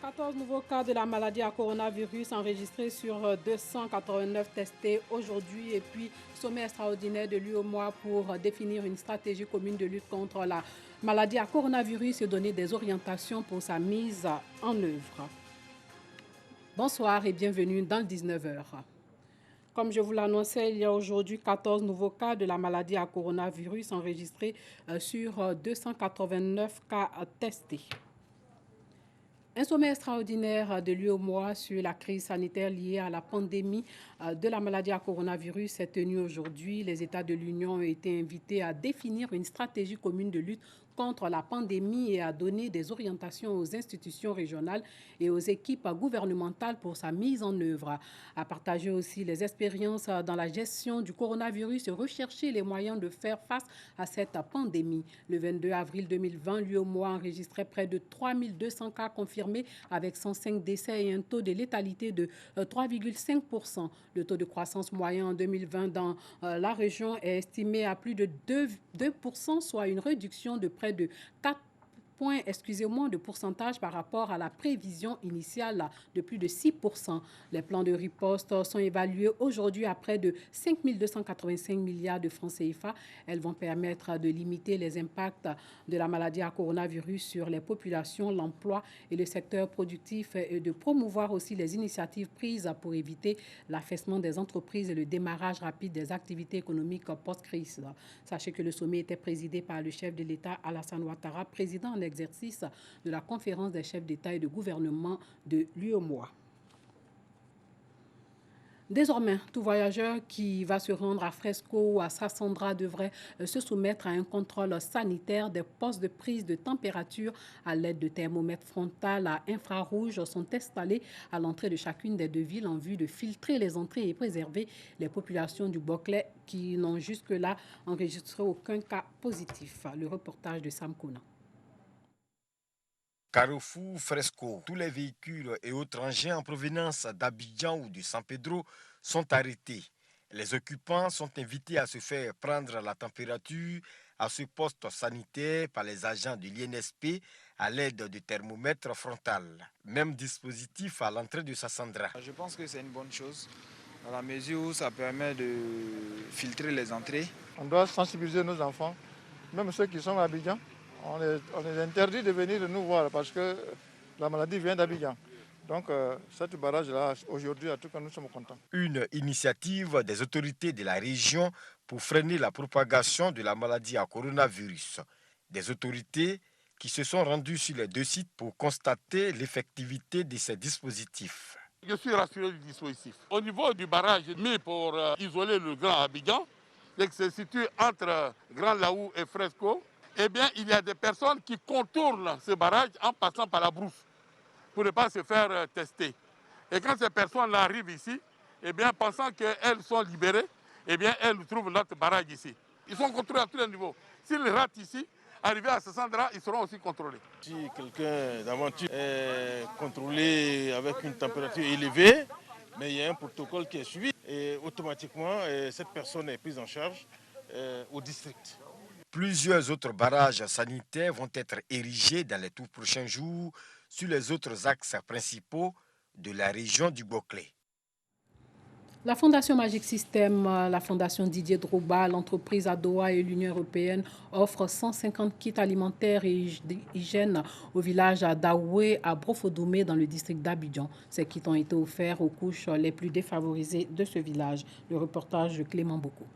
14 nouveaux cas de la maladie à coronavirus enregistrés sur 289 testés aujourd'hui. Et puis, sommet extraordinaire de l'UEMOA pour définir une stratégie commune de lutte contre la maladie à coronavirus et donner des orientations pour sa mise en œuvre. Bonsoir et bienvenue dans le 19h. Comme je vous l'annonçais, il y a aujourd'hui 14 nouveaux cas de la maladie à coronavirus enregistrés sur 289 cas testés. Un sommet extraordinaire de l'UEMOA sur la crise sanitaire liée à la pandémie de la maladie à coronavirus s'est tenu aujourd'hui. Les États de l'Union ont été invités à définir une stratégie commune de lutte contre la pandémie et à donner des orientations aux institutions régionales et aux équipes gouvernementales pour sa mise en œuvre. À partager aussi les expériences dans la gestion du coronavirus et rechercher les moyens de faire face à cette pandémie. Le 22 avril 2020, l'UEMOA enregistrait près de 3200 cas confirmés avec 105 décès et un taux de létalité de 3,5%. Le taux de croissance moyen en 2020 dans la région est estimé à plus de 2%, soit une réduction de près de 4 points, de pourcentage par rapport à la prévision initiale de plus de 6%. Les plans de riposte sont évalués aujourd'hui à près de 5 285 milliards de francs CFA. Elles vont permettre de limiter les impacts de la maladie à coronavirus sur les populations, l'emploi et le secteur productif et de promouvoir aussi les initiatives prises pour éviter l'affaissement des entreprises et le démarrage rapide des activités économiques post-crise. Sachez que le sommet était présidé par le chef de l'État Alassane Ouattara, président en exercice de la conférence des chefs d'État et de gouvernement de l'UEMOA. Désormais, tout voyageur qui va se rendre à Fresco ou à Sassandra devrait se soumettre à un contrôle sanitaire. Des postes de prise de température à l'aide de thermomètres frontal à infrarouge sont installés à l'entrée de chacune des deux villes en vue de filtrer les entrées et préserver les populations du Boclé qui n'ont jusque-là enregistré aucun cas positif. Le reportage de Sam Kouna. Carrefour Fresco, tous les véhicules et autres engins en provenance d'Abidjan ou de San Pedro sont arrêtés. Les occupants sont invités à se faire prendre la température à ce poste sanitaire par les agents de l'INSP à l'aide de thermomètres frontal. Même dispositif à l'entrée de Sassandra. Je pense que c'est une bonne chose, dans la mesure où ça permet de filtrer les entrées. On doit sensibiliser nos enfants, même ceux qui sont à Abidjan. On les interdit de venir nous voir parce que la maladie vient d'Abidjan. Donc, cette barrage-là, aujourd'hui, en tout cas, nous sommes contents. Une initiative des autorités de la région pour freiner la propagation de la maladie à coronavirus. Des autorités qui se sont rendues sur les deux sites pour constater l'effectivité de ces dispositifs. Je suis rassuré du dispositif. Au niveau du barrage mis pour isoler le Grand Abidjan, qui se situe entre Grand Laou et Fresco, eh bien, il y a des personnes qui contournent ce barrage en passant par la brousse pour ne pas se faire tester. Et quand ces personnes arrivent ici, eh bien, pensant qu'elles sont libérées, eh bien, elles trouvent notre barrage ici. Ils sont contrôlés à tous les niveaux. S'ils ratent ici, arrivés à Sassandra, ils seront aussi contrôlés. Si quelqu'un d'aventure est contrôlé avec une température élevée, mais il y a un protocole qui est suivi et automatiquement, cette personne est prise en charge au district. Plusieurs autres barrages sanitaires vont être érigés dans les tout prochains jours sur les autres axes principaux de la région du Boclé. La Fondation Magic System, la Fondation Didier Drogba, l'entreprise ADOA et l'Union européenne offrent 150 kits alimentaires et hygiène au village d'Aoué à Brofodoumé dans le district d'Abidjan. Ces kits ont été offerts aux couches les plus défavorisées de ce village. Le reportage de Clément Boko.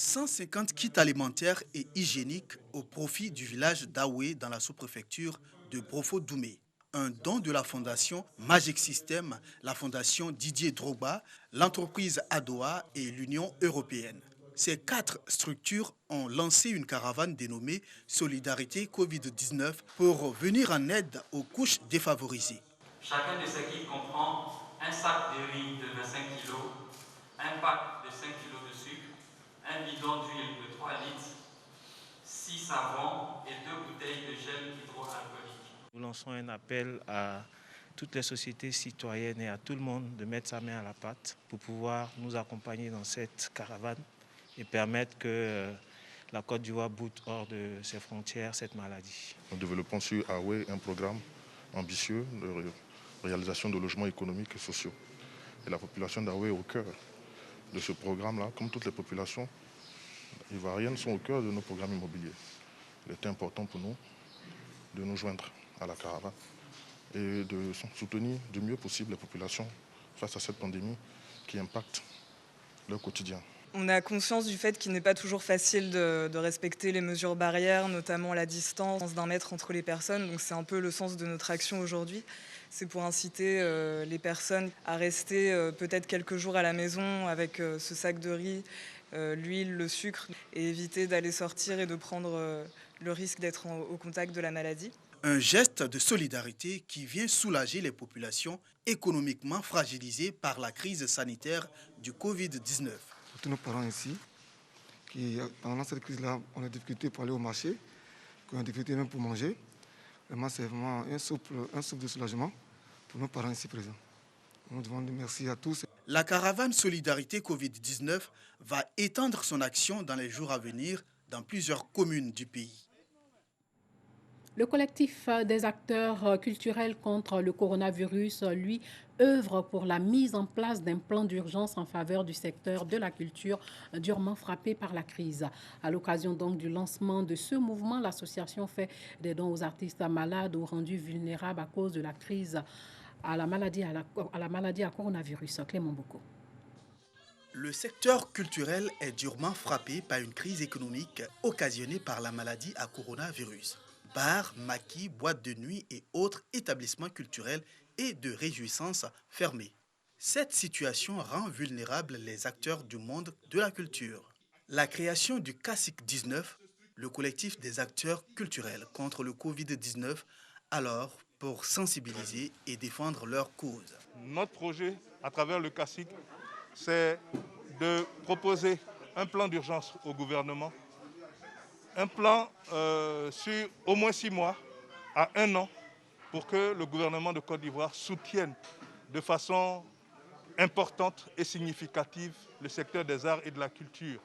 150 kits alimentaires et hygiéniques au profit du village d'Aoué dans la sous-préfecture de Brofodoumé. Un don de la fondation Magic System, la fondation Didier Drogba, l'entreprise ADOA et l'Union européenne. Ces 4 structures ont lancé une caravane dénommée Solidarité Covid-19 pour venir en aide aux couches défavorisées. Chacun de ces kits comprend un sac de riz de 25 kg, un pack de 5 kg de sucre, un bidon d'huile de 3 litres, 6 savons et 2 bouteilles de gel hydroalcoolique. Nous lançons un appel à toutes les sociétés citoyennes et à tout le monde de mettre sa main à la pâte pour pouvoir nous accompagner dans cette caravane et permettre que la Côte d'Ivoire boute hors de ses frontières cette maladie. Nous développons sur Aoué un programme ambitieux de réalisation de logements économiques et sociaux. Et la population d'Aoué est au cœur de ce programme-là, comme toutes les populations ivoiriennes sont au cœur de nos programmes immobiliers. Il était important pour nous de nous joindre à la caravane et de soutenir du mieux possible les populations face à cette pandémie qui impacte leur quotidien. On a conscience du fait qu'il n'est pas toujours facile de respecter les mesures barrières, notamment la distance d'1 mètre entre les personnes. Donc c'est un peu le sens de notre action aujourd'hui. C'est pour inciter les personnes à rester peut-être quelques jours à la maison avec ce sac de riz, l'huile, le sucre, et éviter d'aller sortir et de prendre le risque d'être au contact de la maladie. Un geste de solidarité qui vient soulager les populations économiquement fragilisées par la crise sanitaire du Covid-19. Tous nos parents ici, qui pendant cette crise-là ont des difficultés pour aller au marché, qui ont des difficultés même pour manger. Vraiment, c'est vraiment un souffle de soulagement pour nos parents ici présents. Nous devons dire merci à tous. La caravane Solidarité Covid-19 va étendre son action dans les jours à venir dans plusieurs communes du pays. Le collectif des acteurs culturels contre le coronavirus, lui, œuvre pour la mise en place d'un plan d'urgence en faveur du secteur de la culture durement frappé par la crise. À l'occasion donc du lancement de ce mouvement, l'association fait des dons aux artistes malades ou rendus vulnérables à cause de la crise à la maladie à coronavirus. Clément Boko. Le secteur culturel est durement frappé par une crise économique occasionnée par la maladie à coronavirus. Bars, maquis, boîtes de nuit et autres établissements culturels et de réjouissance fermés. Cette situation rend vulnérables les acteurs du monde de la culture. La création du CACIC-19, le collectif des acteurs culturels contre le Covid-19, alors pour sensibiliser et défendre leur cause. Notre projet, à travers le CACIC, c'est de proposer un plan d'urgence au gouvernement. Un plan sur au moins 6 mois à 1 an pour que le gouvernement de Côte d'Ivoire soutienne de façon importante et significative le secteur des arts et de la culture,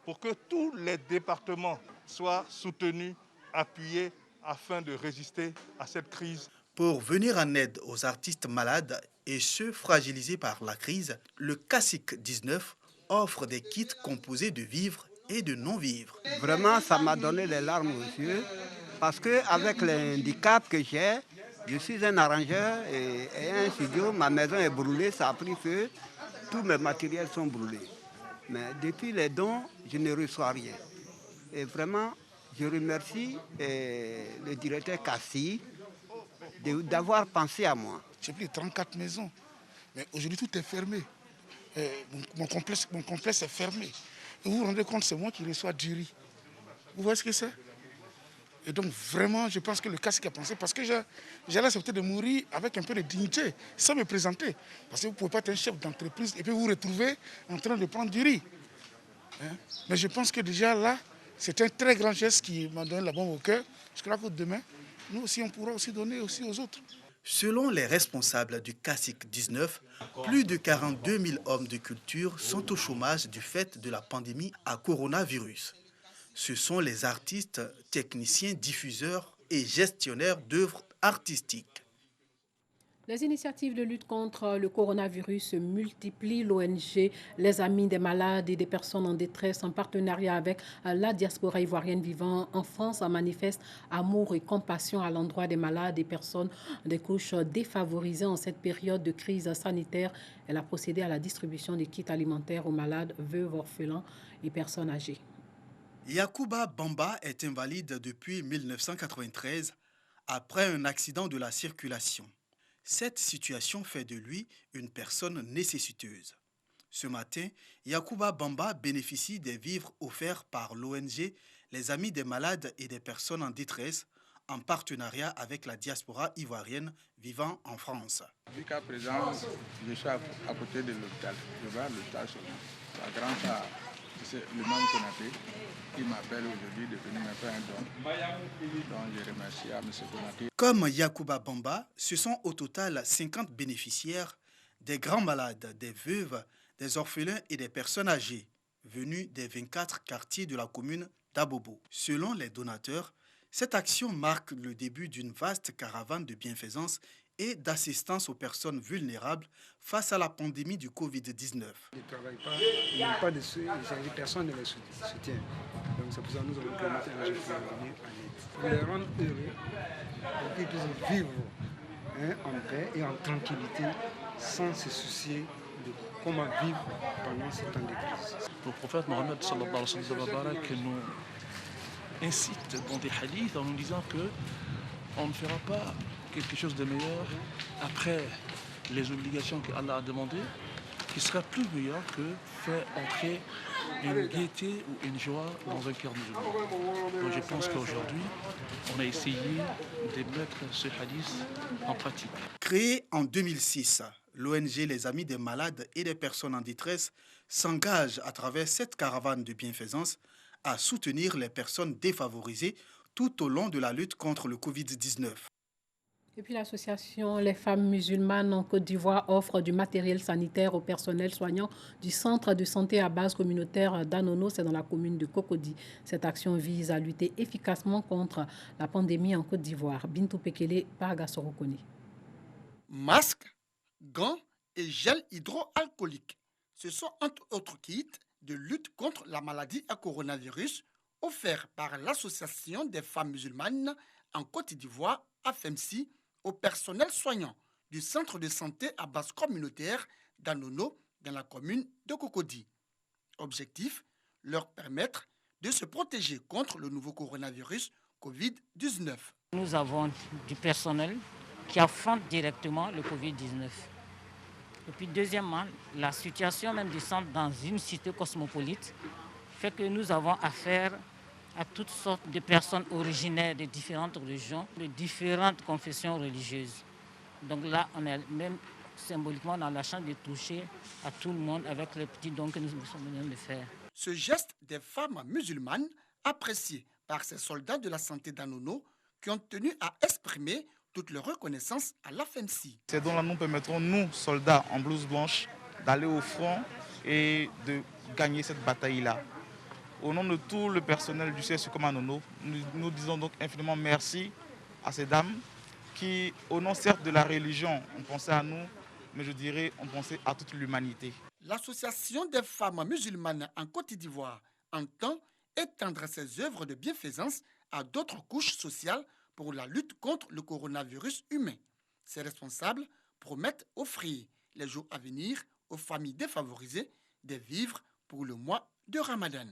pour que tous les départements soient soutenus, appuyés afin de résister à cette crise. Pour venir en aide aux artistes malades et ceux fragilisés par la crise, le CACIC-19 offre des kits composés de vivres et de non-vivre. Vraiment, ça m'a donné les larmes aux yeux parce qu'avec l'handicap que j'ai, je suis un arrangeur et un studio, ma maison est brûlée, ça a pris feu, tous mes matériels sont brûlés. Mais depuis les dons, je ne reçois rien. Et vraiment, je remercie le directeur Cassi d'avoir pensé à moi. J'ai pris 34 maisons, mais aujourd'hui tout est fermé. Mon complexe est fermé. Et vous vous rendez compte, c'est moi qui reçois du riz. Vous voyez ce que c'est? Et donc vraiment, je pense que le CACIC a pensé, parce que j'allais accepter de mourir avec un peu de dignité, sans me présenter. Parce que vous ne pouvez pas être un chef d'entreprise et puis vous vous retrouvez en train de prendre du riz. Mais je pense que déjà là, c'est un très grand geste qui m'a donné la bombe au cœur. Je crois que demain, nous aussi, on pourra aussi donner aussi aux autres. Selon les responsables du CACIC-19, plus de 42 000 hommes de culture sont au chômage du fait de la pandémie à coronavirus. Ce sont les artistes, techniciens, diffuseurs et gestionnaires d'œuvres artistiques. Les initiatives de lutte contre le coronavirus se multiplient. L'ONG Les Amis des malades et des personnes en détresse, en partenariat avec la diaspora ivoirienne vivant en France, manifeste amour et compassion à l'endroit des malades et personnes des couches défavorisées en cette période de crise sanitaire. Elle a procédé à la distribution des kits alimentaires aux malades, veuves, orphelins et personnes âgées. Yacouba Bamba est invalide depuis 1993 après un accident de la circulation. Cette situation fait de lui une personne nécessiteuse. Ce matin, Yacouba Bamba bénéficie des vivres offerts par l'ONG Les Amis des malades et des personnes en détresse en partenariat avec la diaspora ivoirienne vivant en France. Jusqu'à présent, je suis à côté de l'hôpital. Je vais à l'hôpital seulement. Grâce à le même Konaté qui m'appelle aujourd'hui de venir me faire un don. Donc je remercie à M. Konaté. Comme Yacouba Bamba, ce sont au total 50 bénéficiaires, des grands malades, des veuves, des orphelins et des personnes âgées, venus des 24 quartiers de la commune d'Abobo. Selon les donateurs, Cette action marque le début d'une vaste caravane de bienfaisance et d'assistance aux personnes vulnérables face à la pandémie du Covid-19. Ils ne travaillent pas, ils n'ont pas de soutien, personne ne les soutient. Donc c'est pour ça que nous avons créé notre ONG pour leur venir en aide. Pour les rendre heureux, pour qu'ils puissent vivre en paix et en tranquillité sans se soucier de comment vivre pendant ces temps de crise. Le prophète Mohammed sallallahu alayhi wa sallam nous incite dans des hadiths en nous disant qu'on ne fera pas quelque chose de meilleur après les obligations qu'Allah a demandées, qui sera plus meilleur que faire entrer une gaieté ou une joie dans un cœur musulman. Donc je pense qu'aujourd'hui, on a essayé de mettre ce hadith en pratique. Créée en 2006, l'ONG Les Amis des Malades et des Personnes en détresse s'engage à travers cette caravane de bienfaisance à soutenir les personnes défavorisées tout au long de la lutte contre le Covid-19. Et puis l'association Les Femmes Musulmanes en Côte d'Ivoire offre du matériel sanitaire au personnel soignant du centre de santé à base communautaire d'Anono, c'est dans la commune de Cocody. Cette action vise à lutter efficacement contre la pandémie en Côte d'Ivoire. Bintou Pekele, Parga Sorokoni. Masques, gants et gel hydroalcoolique. Ce sont entre autres kits de lutte contre la maladie à coronavirus offerts par l'Association des femmes musulmanes en Côte d'Ivoire, AFEMSI, au personnel soignant du centre de santé à base communautaire d'Anono dans la commune de Cocody. Objectif, leur permettre de se protéger contre le nouveau coronavirus Covid-19. Nous avons du personnel qui affronte directement le Covid-19. Et puis deuxièmement, la situation même du centre dans une cité cosmopolite fait que nous avons affaire à toutes sortes de personnes originaires de différentes régions, de différentes confessions religieuses. Donc là, on est même symboliquement dans la chance de toucher à tout le monde avec les petits dons que nous sommes venus de faire. Ce geste des femmes musulmanes, apprécié par ces soldats de la santé d'Anono, qui ont tenu à exprimer toute leur reconnaissance à l'AFEMSI. Ces dons-là nous permettront, nous, soldats en blouse blanche, d'aller au front et de gagner cette bataille-là. Au nom de tout le personnel du CSU comme Anono, nous disons donc infiniment merci à ces dames qui, au nom certes de la religion, ont pensé à nous, mais je dirais, ont pensé à toute l'humanité. L'Association des femmes musulmanes en Côte d'Ivoire entend étendre ses œuvres de bienfaisance à d'autres couches sociales pour la lutte contre le coronavirus humain. Ces responsables promettent offrir les jours à venir aux familles défavorisées des vivres pour le mois de Ramadan.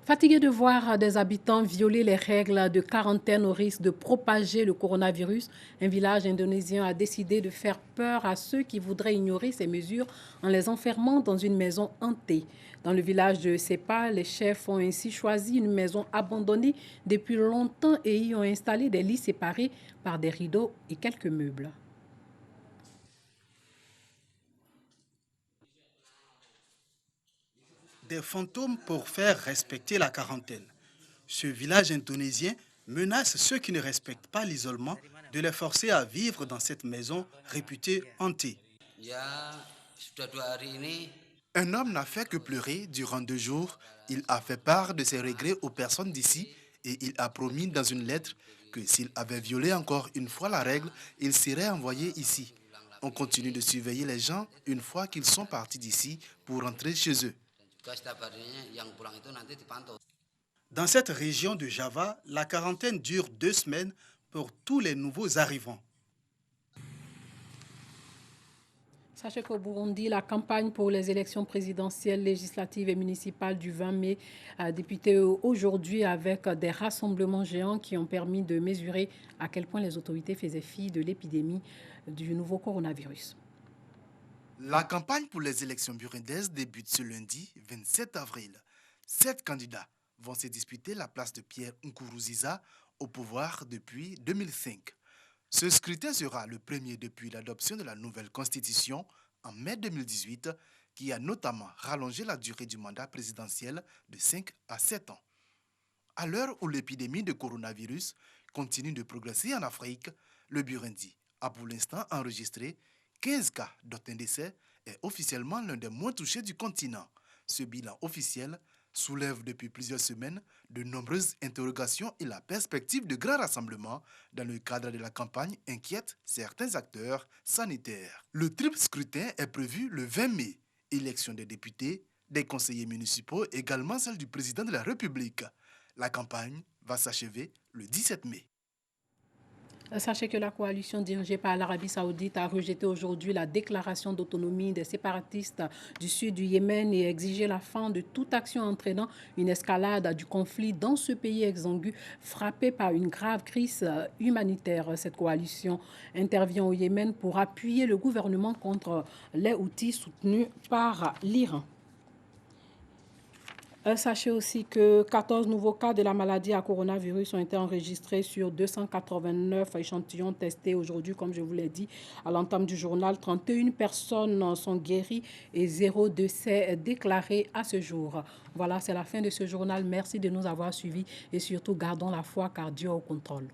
Fatigué de voir des habitants violer les règles de quarantaine au risque de propager le coronavirus, un village indonésien a décidé de faire peur à ceux qui voudraient ignorer ces mesures en les enfermant dans une maison hantée. Dans le village de Sepa, les chefs ont ainsi choisi une maison abandonnée depuis longtemps et y ont installé des lits séparés par des rideaux et quelques meubles. Des fantômes pour faire respecter la quarantaine. Ce village indonésien menace ceux qui ne respectent pas l'isolement de les forcer à vivre dans cette maison réputée hantée. Un homme n'a fait que pleurer durant 2 jours. Il a fait part de ses regrets aux personnes d'ici et il a promis dans une lettre que s'il avait violé encore une fois la règle, il serait envoyé ici. On continue de surveiller les gens une fois qu'ils sont partis d'ici pour rentrer chez eux. Dans cette région de Java, la quarantaine dure 2 semaines pour tous les nouveaux arrivants. Sachez qu'au Burundi, la campagne pour les élections présidentielles, législatives et municipales du 20 mai a débuté aujourd'hui avec des rassemblements géants qui ont permis de mesurer à quel point les autorités faisaient fi de l'épidémie du nouveau coronavirus. La campagne pour les élections burundaises débute ce lundi 27 avril. 7 candidats vont se disputer la place de Pierre Nkurunziza au pouvoir depuis 2005. Ce scrutin sera le premier depuis l'adoption de la nouvelle constitution en mai 2018 qui a notamment rallongé la durée du mandat présidentiel de 5 à 7 ans. À l'heure où l'épidémie de coronavirus continue de progresser en Afrique, le Burundi a pour l'instant enregistré 15 cas dont un décès est officiellement l'un des moins touchés du continent. Ce bilan officiel soulève depuis plusieurs semaines de nombreuses interrogations et la perspective de grands rassemblements dans le cadre de la campagne inquiète certains acteurs sanitaires. Le triple scrutin est prévu le 20 mai. Élection des députés, des conseillers municipaux, également celle du président de la République. La campagne va s'achever le 17 mai. Sachez que la coalition dirigée par l'Arabie Saoudite a rejeté aujourd'hui la déclaration d'autonomie des séparatistes du sud du Yémen et exigé la fin de toute action entraînant une escalade du conflit dans ce pays exsangue frappé par une grave crise humanitaire. Cette coalition intervient au Yémen pour appuyer le gouvernement contre les Houthis soutenus par l'Iran. Sachez aussi que 14 nouveaux cas de la maladie à coronavirus ont été enregistrés sur 289 échantillons testés aujourd'hui, comme je vous l'ai dit à l'entame du journal. 31 personnes sont guéries et 0 décès déclaré à ce jour. Voilà, c'est la fin de ce journal. Merci de nous avoir suivis et surtout gardons la foi car Dieu est au contrôle.